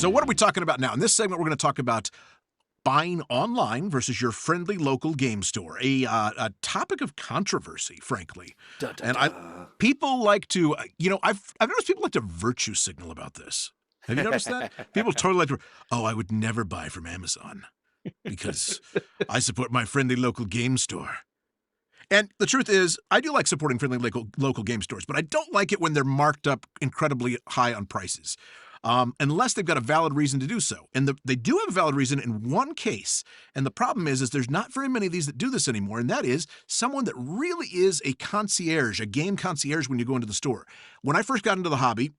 So what are we talking about now? In this segment, we're going to talk about buying online versus your friendly local game store, a topic of controversy, frankly. And people like to, I've noticed people like to virtue signal about this. Have you noticed that? People totally like to, I would never buy from Amazon because I support my friendly local game store. And the truth is, I do like supporting friendly local game stores, but I don't like it when they're marked up incredibly high on prices. Unless they've got a valid reason to do so. And they do have a valid reason in one case. And the problem is there's not very many of these that do this anymore. And that is someone that really is a concierge, a game concierge when you go into the store. When I first got into the hobby,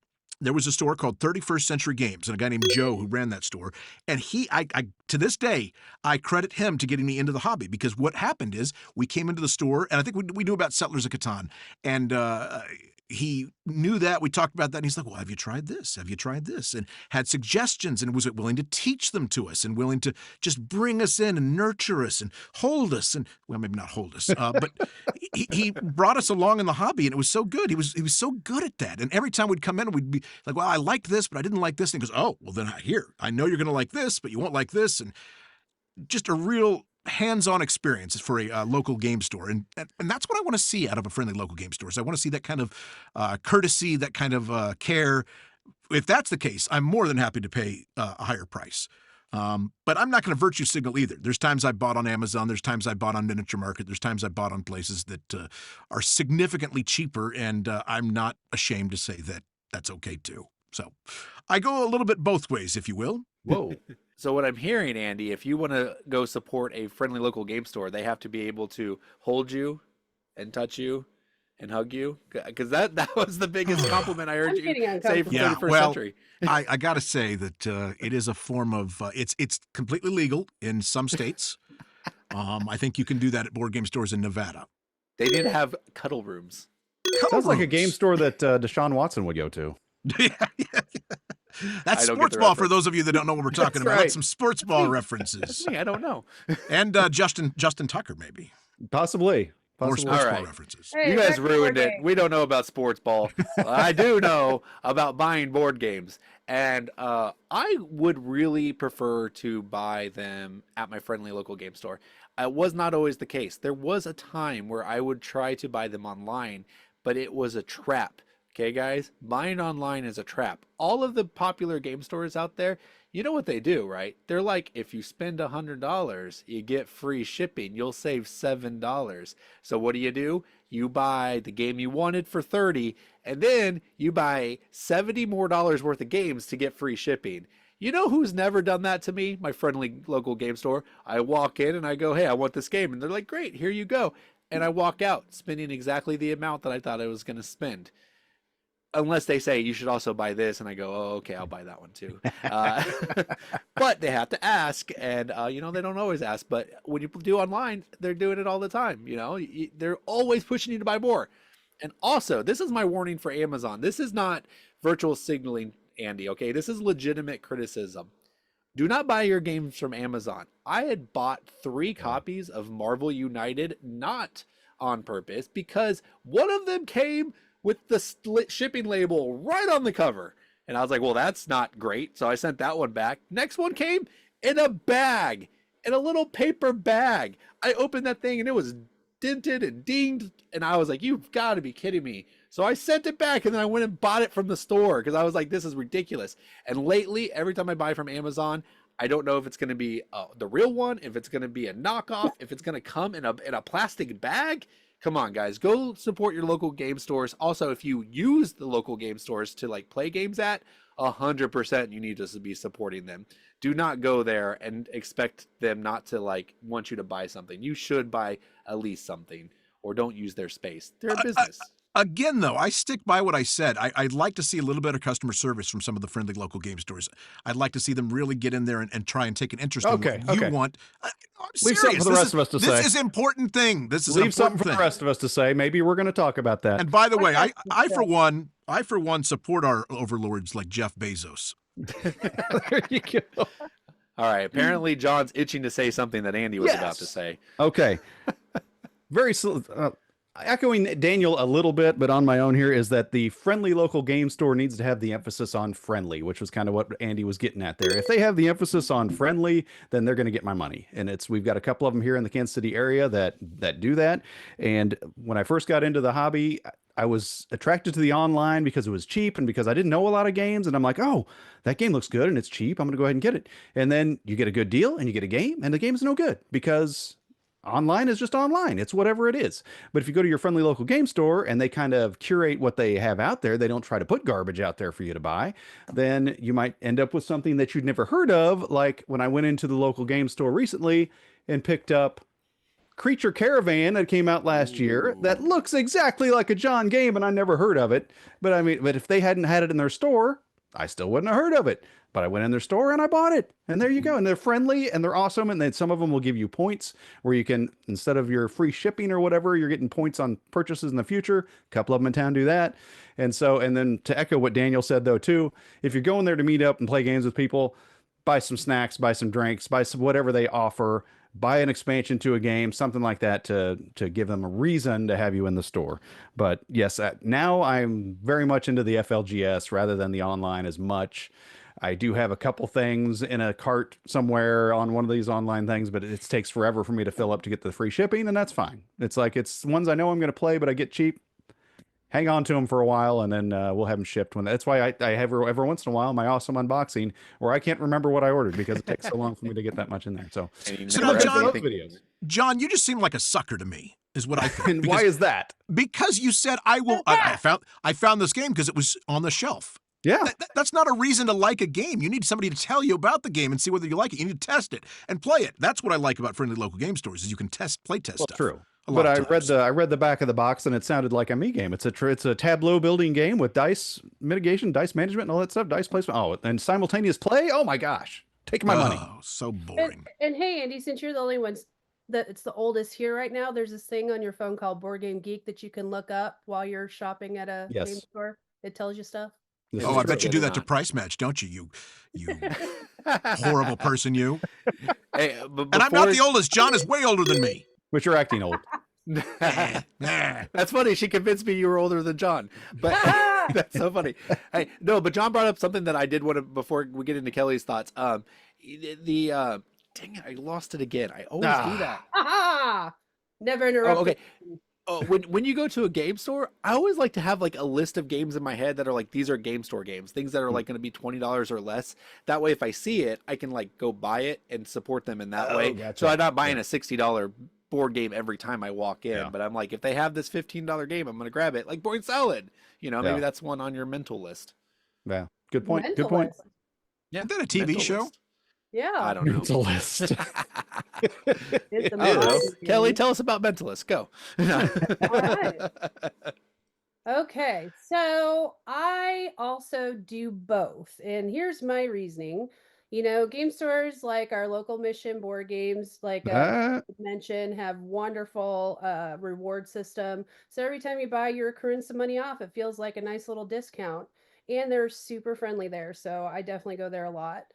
there was a store called 31st Century Games and a guy named Joe who ran that store. And I to this day, I credit him to getting me into the hobby because what happened is we came into the store and I think we knew about Settlers of Catan. And he knew that. We talked about that. And he's like, well, have you tried this? Have you tried this? And had suggestions and was willing to teach them to us and willing to just bring us in and nurture us and hold us. And well, maybe not hold us, but he brought us along in the hobby and it was so good. He was so good at that. And every time we'd come in, we'd be like, well, I liked this, but I didn't like this. And he goes, oh, well then here, I know you're going to like this, but you won't like this. And just a real hands-on experience for a local game store. And that's what I want to see out of a friendly local game store. So I want to see that kind of courtesy, that kind of care. If that's the case, I'm more than happy to pay a higher price. But I'm not going to virtue signal either. There's times I bought on Amazon. There's times I bought on Miniature Market. There's times I bought on places that are significantly cheaper. And I'm not ashamed to say that that's okay too. So I go a little bit both ways, if you will. Whoa. So what I'm hearing, Andy, if you want to go support a friendly local game store, they have to be able to hold you and touch you and hug you, because that was the biggest compliment I heard you say for 31st century. I got to say that it is a form of it's completely legal in some states. I think you can do that at board game stores in Nevada. They did have cuddle rooms. Sounds like a game store that Deshaun Watson would go to. Yeah. That's sports ball for those of you that don't know what we're talking about. Right. That's some sports ball references. That's me. I don't know. And Justin Tucker, maybe. Possibly. More sports ball references. Hey, you guys ruined it. We don't know about sports ball. I do know about buying board games. And I would really prefer to buy them at my friendly local game store. It was not always the case. There was a time where I would try to buy them online, but it was a trap. Okay, guys, buying online is a trap. All of the popular game stores out there, you know what they do, right? They're like, if you spend $100, you get free shipping. You'll save $7. So what do? You buy the game you wanted for $30, and then you buy $70 more worth of games to get free shipping. You know who's never done that to me? My friendly local game store. I walk in and I go, hey, I want this game. And they're like, great, here you go. And I walk out spending exactly the amount that I thought I was going to spend. Unless they say you should also buy this, and I go, oh, okay, I'll buy that one too. But they have to ask, and they don't always ask. But when you do online, they're doing it all the time. They're always pushing you to buy more. And also, this is my warning for Amazon. This is not virtual signaling, Andy. Okay, this is legitimate criticism. Do not buy your games from Amazon. I had bought 3 copies of Marvel United, not on purpose, because one of them came with the split shipping label right on the cover. And I was like, well, that's not great. So I sent that one back. Next one came in a bag, in a little paper bag. I opened that thing and it was dented and dinged. And I was like, you've got to be kidding me. So I sent it back and then I went and bought it from the store because I was like, this is ridiculous. And lately, every time I buy from Amazon, I don't know if it's going to be the real one, if it's going to be a knockoff, if it's going to come in a plastic bag. Come on, guys, go support your local game stores. Also, if you use the local game stores to play games at, 100% you need to be supporting them. Do not go there and expect them not to want you to buy something. You should buy at least something, or don't use their space. They're a business. Again, though, I stick by what I said. I'd like to see a little bit of customer service from some of the friendly local game stores. I'd like to see them really get in there and try and take an interest in what you want. Leave something for the rest of us to say. This is an important thing. Leave something for the rest of us to say. Maybe we're going to talk about that. And by the way, I for one support our overlords like Jeff Bezos. There you go. All right. Apparently, John's itching to say something that Andy was about to say. Okay. echoing Daniel a little bit, but on my own here, is that the friendly local game store needs to have the emphasis on friendly, which was kind of what Andy was getting at there. If they have the emphasis on friendly, then they're going to get my money. And we've got a couple of them here in the Kansas City area that do that. And when I first got into the hobby, I was attracted to the online because it was cheap and because I didn't know a lot of games. And I'm like, oh, that game looks good and it's cheap. I'm going to go ahead and get it. And then you get a good deal and you get a game, and the game is no good because online is just online. It's whatever it is. But if you go to your friendly local game store and they kind of curate what they have out there, they don't try to put garbage out there for you to buy, then you might end up with something that you'd never heard of. Like when I went into the local game store recently and picked up Creature Caravan that came out last year that looks exactly like a John game, and I never heard of it. But I mean, but if they hadn't had it in their store, I still wouldn't have heard of it. But I went in their store and I bought it. And there you go. And they're friendly and they're awesome. And then some of them will give you points where you can, instead of your free shipping or whatever, you're getting points on purchases in the future. A couple of them in town do that. And so, and then to echo what Daniel said though, too, if you're going there to meet up and play games with people, buy some snacks, buy some drinks, buy some whatever they offer, buy an expansion to a game, something like that to give them a reason to have you in the store. But yes, now I'm very much into the FLGS rather than the online as much. I do have a couple things in a cart somewhere on one of these online things, but it takes forever for me to fill up to get the free shipping, and that's fine. It's like it's ones I know I'm going to play, but I get cheap. Hang on to them for a while, and then we'll have them shipped. That's why I have every once in a while my awesome unboxing, where I can't remember what I ordered because it takes so long for me to get that much in there. So now, John, you just seem like a sucker to me, is what I think. And why is that? Because you said I will. I found this game because it was on the shelf. Yeah. That's not a reason to like a game. You need somebody to tell you about the game and see whether you like it. You need to test it and play it. That's what I like about friendly local game stores is you can play test stuff. True. But I read the back of the box and it sounded like a me game. It's a tableau building game with dice mitigation, dice management, and all that stuff, dice placement. Oh, and simultaneous play. Oh my gosh, taking my money. Oh, so boring. And hey, Andy, since you're the only ones that it's the oldest here right now, there's this thing on your phone called Board Game Geek that you can look up while you're shopping at a game store. It tells you stuff. I bet you do that to Price Match, don't you? You horrible person, you. Hey, and I'm not the oldest. John is way older than me. But you're acting old. That's funny. She convinced me you were older than John. But that's so funny. Hey, no, but John brought up something that I did want to before we get into Kelly's thoughts. Dang it, I lost it again. I always do that. Never interrupt. Oh, okay. Oh, when you go to a game store, I always like to have like a list of games in my head that are like, these are game store games, things that are like going to be $20 or less. That way, if I see it, I can like go buy it and support them in that way. Gotcha. So I'm not buying a $60 board game every time I walk in, but I'm like, if they have this $15 game, I'm going to grab it. Like Board Salad, maybe that's one on your mental list. Yeah, good point. Good point. Yeah, is that a TV show? List. Yeah, I don't know. Mentalist. It's I don't know. Kelly, tell us about Mentalist. Go. All right. Okay, so I also do both, and here's my reasoning. Game stores like our local Mission Board Games, like I mentioned, have wonderful reward system. So every time you buy, you're accruing some money off. It feels like a nice little discount, and they're super friendly there. So I definitely go there a lot.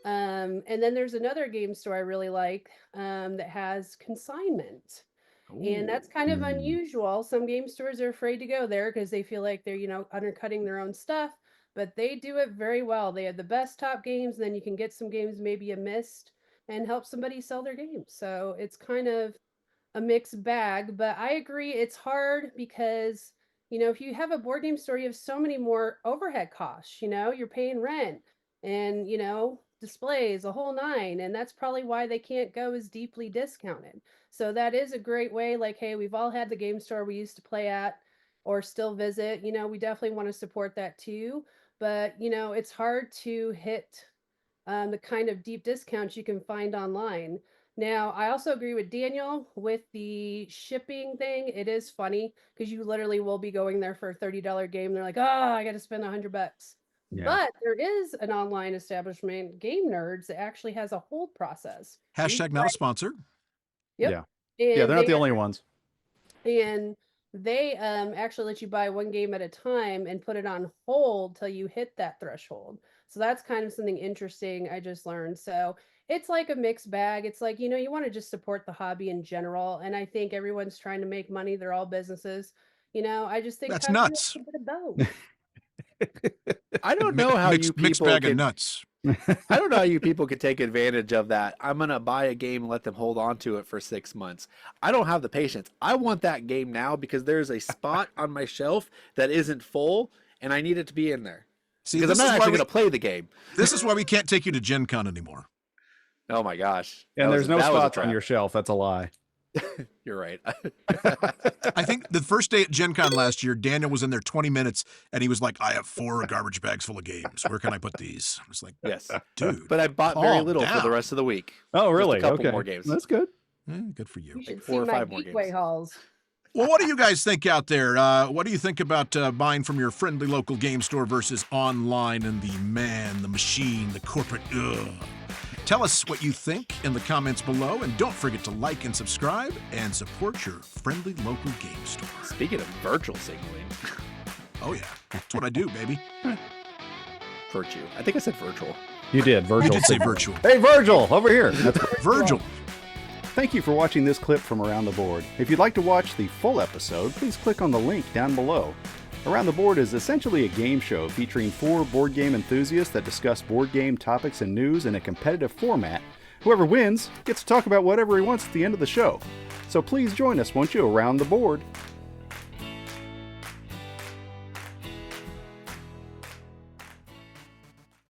And then there's another game store I really like that has consignment. And that's kind of unusual. Some game stores are afraid to go there because they feel like they're, undercutting their own stuff, but they do it very well. They have the best top games, and then you can get some games maybe you missed and help somebody sell their games. So it's kind of a mixed bag, but I agree it's hard because, if you have a board game store, you have so many more overhead costs, you're paying rent and, displays, a whole nine, and that's probably why they can't go as deeply discounted. So that is a great way. Like, hey, we've all had the game store we used to play at or still visit. We definitely want to support that too. But it's hard to hit the kind of deep discounts you can find online. Now, I also agree with Daniel with the shipping thing. It is funny because you literally will be going there for a $30 game. They're like, oh, I got to spend $100. Yeah. But there is an online establishment, Game Nerds, that actually has a hold process. Hashtag not a sponsor. Yep. Yeah. Yeah, they're not the only ones. And they actually let you buy one game at a time and put it on hold till you hit that threshold. So that's kind of something interesting I just learned. So it's like a mixed bag. It's like, you want to just support the hobby in general. And I think everyone's trying to make money. They're all businesses. I just think That's kind of nuts. a bit of both. I don't know how you Mixed people bag of can. nuts. I don't know how you people could take advantage of that. I'm gonna buy a game and let them hold on to it for 6 months. I don't have the patience. I want that game now because there's a spot on my shelf that isn't full, and I need it to be in there. See, Because I'm this not is why actually gonna play the game. this is why we can't take you to Gen Con anymore. Oh my gosh! And there's no that was a spots on trap. your shelf. That's a lie. You're right. I think the first day at Gen Con last year, Daniel was in there 20 minutes and he was like, I have 4 garbage bags full of games. Where can I put these? I was like, Yes, dude. but I bought very calm little for down. the rest of the week. Oh, really? Just a couple Okay. more games. That's good. Good for you. You should 4 see or my 5 more Geekway games. hauls. Well, what do you guys think out there? What do you think about buying from your friendly local game store versus online and the man, the machine, the corporate? Ugh. Tell us what you think in the comments below, and don't forget to like and subscribe and support your friendly local game store. Speaking of virtual signaling, Oh yeah, that's what I do, baby. virtue. I think I said virtual. You did. Virgil. You did say virtual. Hey, Virgil, over here. That's Virgil. Thank you for watching this clip from Around the Board. If you'd like to watch the full episode, please click on the link down below. Around the Board is essentially a game show featuring 4 board game enthusiasts that discuss board game topics and news in a competitive format. Whoever wins gets to talk about whatever he wants at the end of the show. So please join us, won't you, Around the Board?